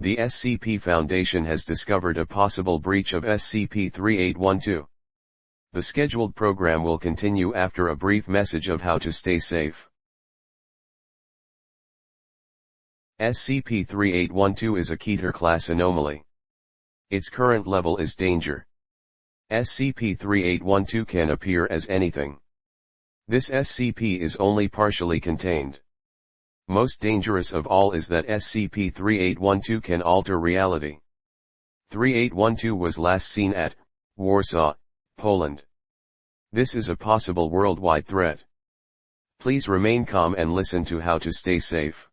The SCP Foundation has discovered a possible breach of SCP-3812. The scheduled program will continue after a brief message of how to stay safe. SCP-3812 is a Keter-class anomaly. Its current level is danger. SCP-3812 can appear as anything. This SCP is only partially contained. Most dangerous of all is that SCP-3812 can alter reality. 3812 was last seen at Warsaw, Poland. This is a possible worldwide threat. Please remain calm and listen to how to stay safe.